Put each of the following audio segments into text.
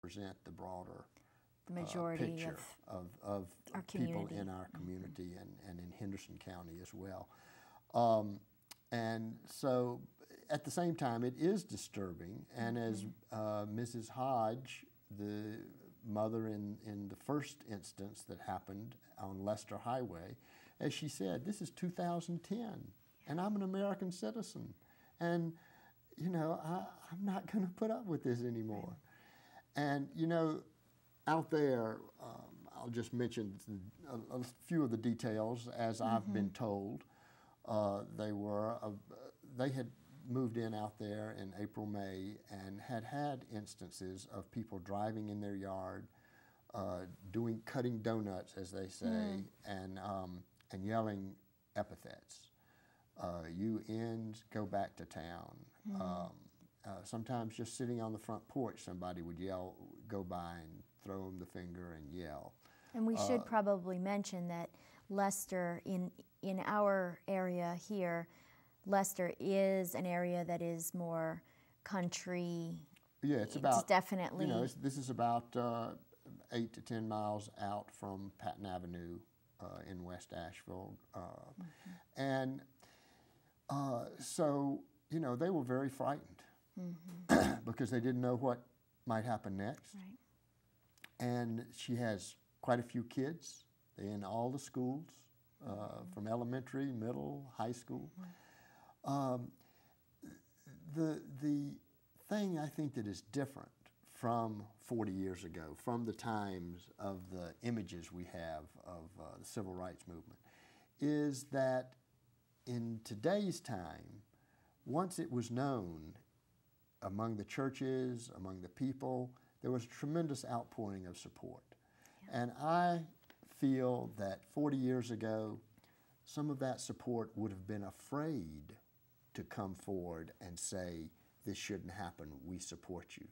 present the broader the majority picture of our people community. in our community and in Henderson County as well. And so at the same time, it is disturbing. And as Mrs. Hodge, the mother in the first instance that happened on Leicester Highway, as she said, this is 2010, and I'm an American citizen. And, you know, I'm not going to put up with this anymore. And, you know, out there, I'll just mention a few of the details as I've been told. They had moved in out there in April, May, and had instances of people driving in their yard, cutting donuts, as they say, and yelling epithets. You ends, go back to town. Sometimes just sitting on the front porch, somebody would go by and throw them the finger and yell. And we should probably mention that Leicester, in our area here, Leicester is an area that is more country. Yeah, it's about definitely. You know, this is about 8 to 10 miles out from Patton Avenue in West Asheville, and so you know they were very frightened because they didn't know what might happen next. Right. And she has quite a few kids. They're in all the schools, from elementary, middle, high school. The thing I think that is different from 40 years ago, from the times of the images we have of the civil rights movement, is that in today's time, once it was known among the churches, among the people, there was a tremendous outpouring of support. Yeah. And I feel that 40 years ago, some of that support would have been afraid to come forward and say, this shouldn't happen, we support you.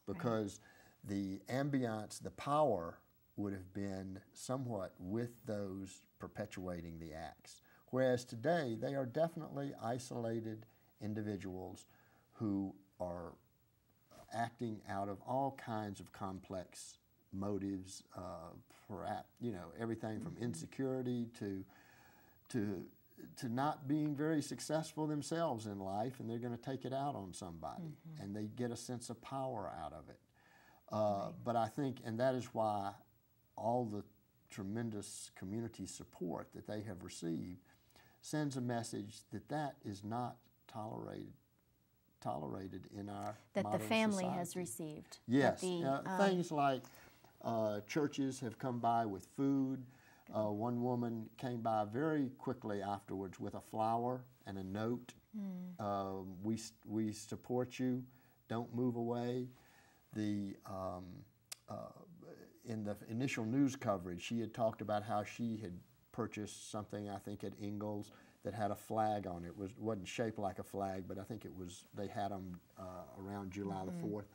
Because the ambiance, the power would have been somewhat with those perpetuating the acts. Whereas today, they are definitely isolated individuals who are acting out of all kinds of complex motives, perhaps, you know, everything from insecurity to not being very successful themselves in life, and they're going to take it out on somebody, and they get a sense of power out of it. But I think, and that is why all the tremendous community support that they have received sends a message that that is not tolerated in our that modern the family society. has received. Yes, things like churches have come by with food. One woman came by very quickly afterwards with a flower and a note. We support you. Don't move away. In the initial news coverage, she had talked about how she had purchased something, I think at Ingalls, that had a flag on it. It wasn't shaped like a flag, but I think it was. They had them around July the 4th,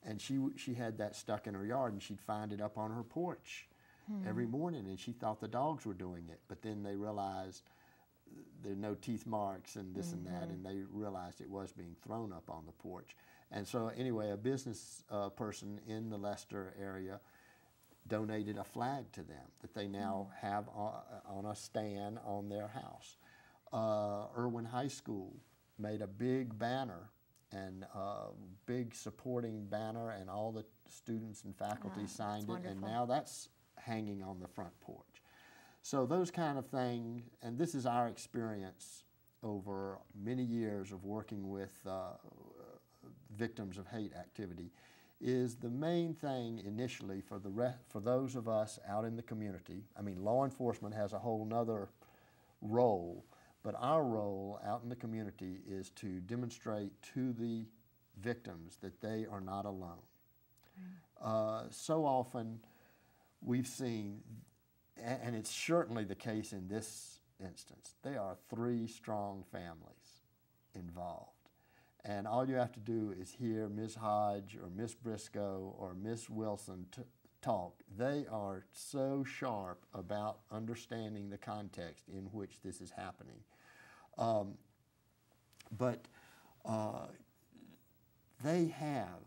and she had that stuck in her yard, and she'd find it up on her porch every morning, and she thought the dogs were doing it. But then they realized there are no teeth marks and this and that, and they realized it was being thrown up on the porch. And so anyway, a business person in the Leicester area donated a flag to them that they now have on a stand on their house. Irwin High School made a big banner, and big supporting banner, and all the students and faculty signed it, and now that's hanging on the front porch. So those kind of things, and this is our experience over many years of working with victims of hate activity, is the main thing initially for those of us out in the community. I mean, law enforcement has a whole nother role, but our role out in the community is to demonstrate to the victims that they are not alone. So often we've seen, and it's certainly the case in this instance, there are 3 strong families involved. And all you have to do is hear Ms. Hodge or Ms. Briscoe or Ms. Wilson talk. They are so sharp about understanding the context in which this is happening. But they have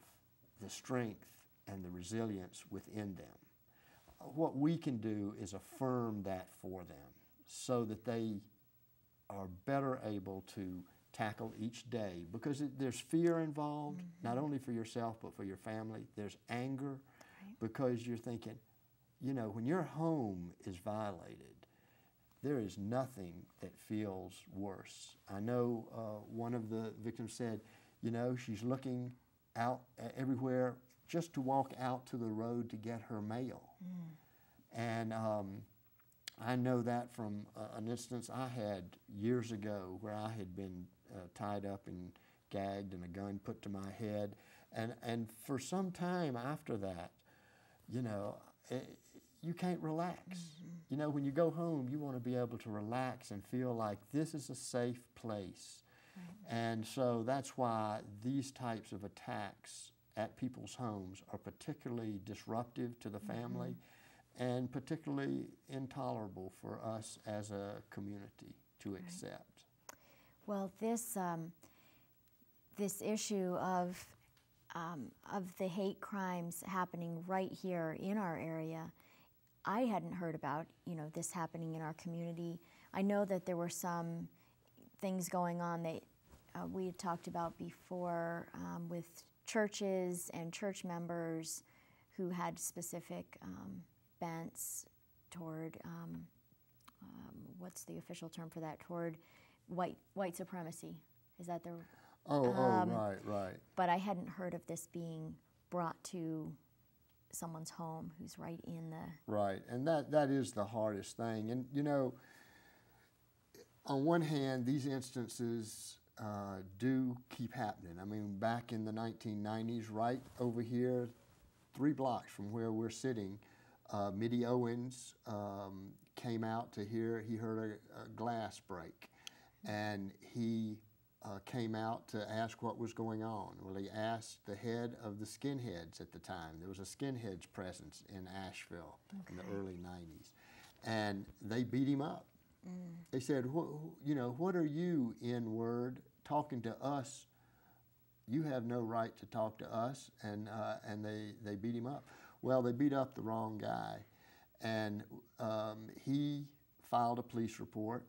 the strength and the resilience within them. What we can do is affirm that for them so that they are better able to tackle each day, because there's fear involved, not only for yourself but for your family. There's anger, because you're thinking, you know, when your home is violated, there is nothing that feels worse. I know one of the victims said, you know, she's looking out everywhere just to walk out to the road to get her mail. And I know that from an instance I had years ago where I had been tied up and gagged and a gun put to my head. And for some time after that, you know, you can't relax. You know, when you go home, you want to be able to relax and feel like this is a safe place. And so that's why these types of attacks at people's homes are particularly disruptive to the family and particularly intolerable for us as a community to accept. Well, this issue of the hate crimes happening right here in our area, I hadn't heard about, you know, this happening in our community. I know that there were some things going on that we had talked about before with churches and church members who had specific bents toward, what's the official term for that, toward white supremacy. Is that the... Right. But I hadn't heard of this being brought to someone's home who's right in the... Right, and that is the hardest thing. And, you know, on one hand, these instances do keep happening. I mean, back in the 1990s, right over here, 3 blocks from where we're sitting, Mitty Owens came out to hear, he heard a glass break, and he came out to ask what was going on. Well, he asked the head of the skinheads at the time. There was a skinheads presence in Asheville in the early 90s, and they beat him up. They said, you know, what are you, N-word, talking to us? You have no right to talk to us, and they beat him up. Well, they beat up the wrong guy, and he filed a police report,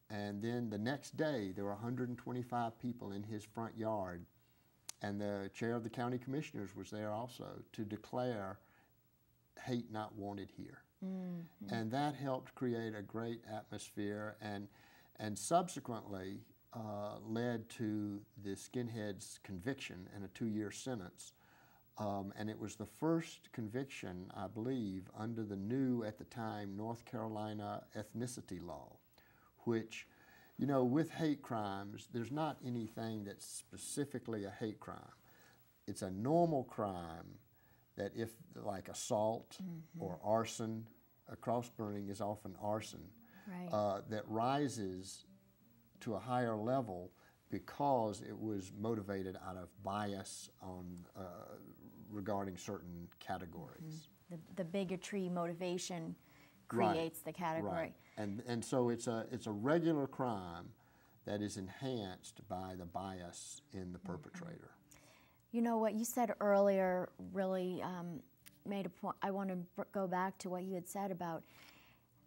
and then the next day there were 125 people in his front yard, and the chair of the county commissioners was there also to declare hate not wanted here. And that helped create a great atmosphere, and subsequently led to the skinhead's conviction and a 2-year sentence. And it was the first conviction, I believe, under the new, at the time, North Carolina ethnicity law, which, you know, with hate crimes, there's not anything that's specifically a hate crime. It's a normal crime that if, like assault or arson, a cross burning is often arson, that rises to a higher level because it was motivated out of bias on regarding certain categories. The bigotry motivation creates the category. Right. And so it's a regular crime that is enhanced by the bias in the perpetrator. You know, what you said earlier really made a point. I want to go back to what you had said about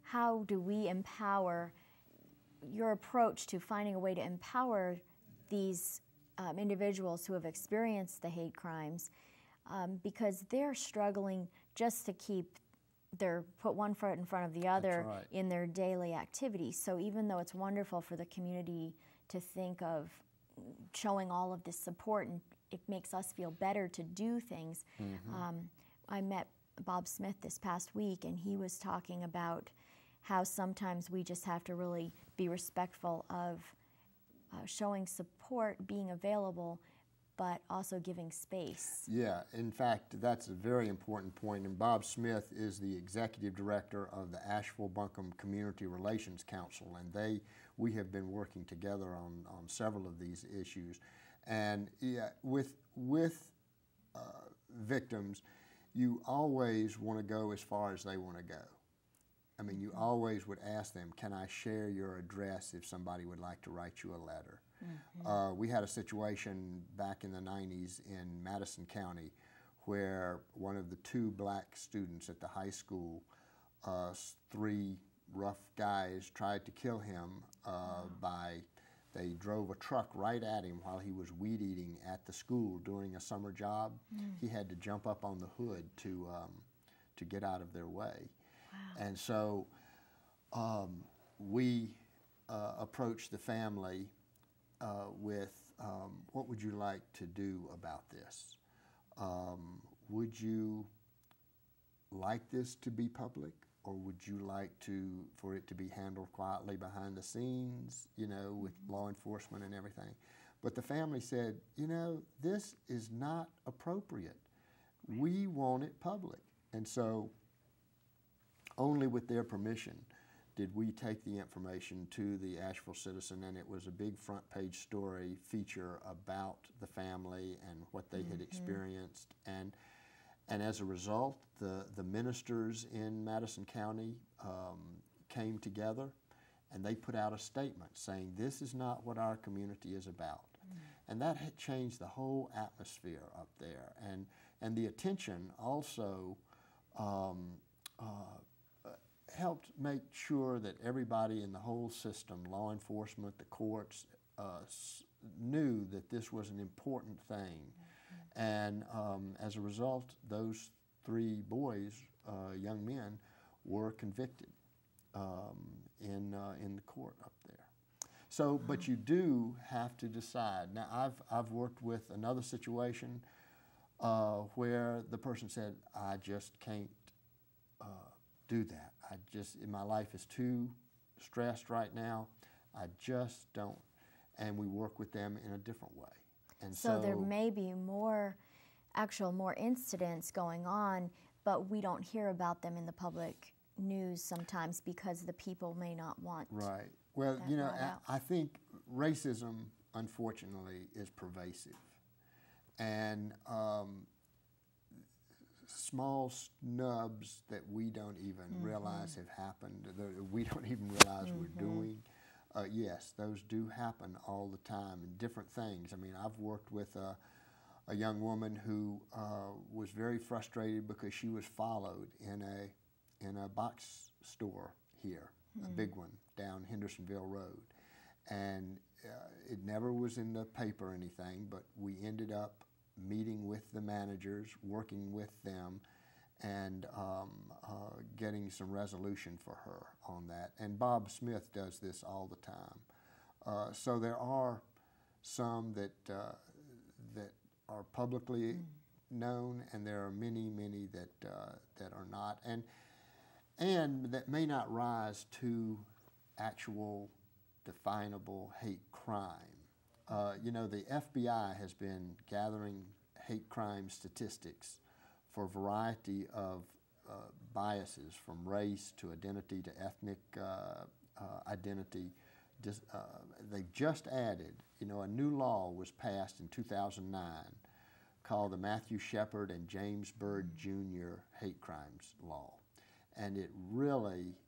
how do we empower, your approach to finding a way to empower these individuals who have experienced the hate crimes, because they're struggling just to put one foot in front of the other in their daily activities. So even though it's wonderful for the community to think of showing all of this support, and it makes us feel better to do things. I met Bob Smith this past week, and he was talking about how sometimes we just have to really be respectful of showing support, being available, but also giving space. Yeah, in fact, that's a very important point. And Bob Smith is the executive director of the Asheville-Buncombe Community Relations Council, and we have been working together on several of these issues. And yeah, with victims, you always want to go as far as they want to go. I mean, you always would ask them, can I share your address if somebody would like to write you a letter? We had a situation back in the 90s in Madison County where one of the 2 black students at the high school, 3 rough guys tried to kill him they drove a truck right at him while he was weed eating at the school doing a summer job. He had to jump up on the hood to get out of their way. Wow. And so we approached the family with, what would you like to do about this? Would you like this to be public, or would you like for it to be handled quietly behind the scenes, you know, with law enforcement and everything? But the family said, you know, this is not appropriate. We want it public. And so only with their permission did we take the information to the Asheville Citizen, and it was a big front page story feature about the family and what they had experienced. And as a result, the ministers in Madison County came together, and they put out a statement saying, this is not what our community is about. And that had changed the whole atmosphere up there. And the attention also helped make sure that everybody in the whole system, law enforcement, the courts, knew that this was an important thing. And as a result, those 3 boys, young men, were convicted in the court up there. So, but you do have to decide. Now, I've worked with another situation where the person said, I just can't do that. My life is too stressed right now. I just don't. And we work with them in a different way. And so there may be more incidents going on, but we don't hear about them in the public news sometimes because the people may not want. Right. Well, you know, I think racism, unfortunately, is pervasive. And small snubs that we don't even realize have happened, that we don't even realize we're doing. Yes, those do happen all the time in different things. I mean, I've worked with a young woman who was very frustrated because she was followed in a box store here, a big one down Hendersonville Road. And it never was in the paper or anything, but we ended up meeting with the managers, working with them, and getting some resolution for her on that. And Bob Smith does this all the time. So there are some that are publicly known, and there are many that are not, and that may not rise to actual definable hate crime. You know, the FBI has been gathering hate crime statistics for a variety of biases, from race to identity to ethnic identity. They've just added, you know, a new law was passed in 2009 called the Matthew Shepard and James Byrd Jr. Hate Crimes Law. And it really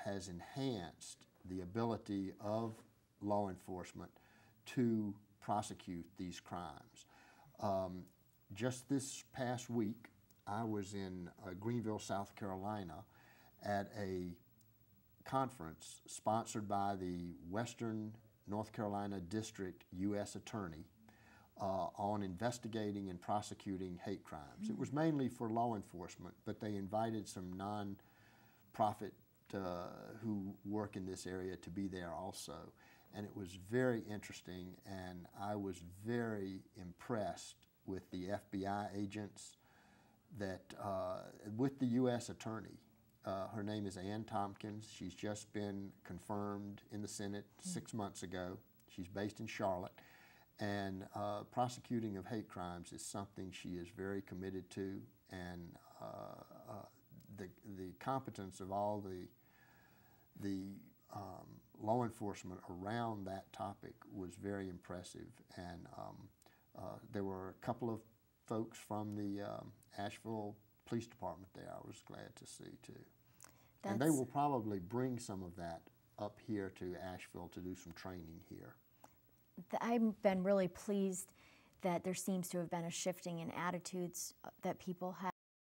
has enhanced the ability of law enforcement to prosecute these crimes. Just this past week, I was in Greenville, South Carolina at a conference sponsored by the Western North Carolina District U.S. Attorney on investigating and prosecuting hate crimes. It was mainly for law enforcement, but they invited some non-profit who work in this area to be there also. And it was very interesting, and I was very impressed with the FBI agents that, with the U.S. Attorney. Her name is Ann Tompkins. She's just been confirmed in the Senate 6 months ago. She's based in Charlotte. And prosecuting of hate crimes is something she is very committed to, and the competence of all the law enforcement around that topic was very impressive. And there were a couple of folks from the Asheville Police Department there I was glad to see too. And they will probably bring some of that up here to Asheville to do some training here. I've been really pleased that there seems to have been a shifting in attitudes that people have.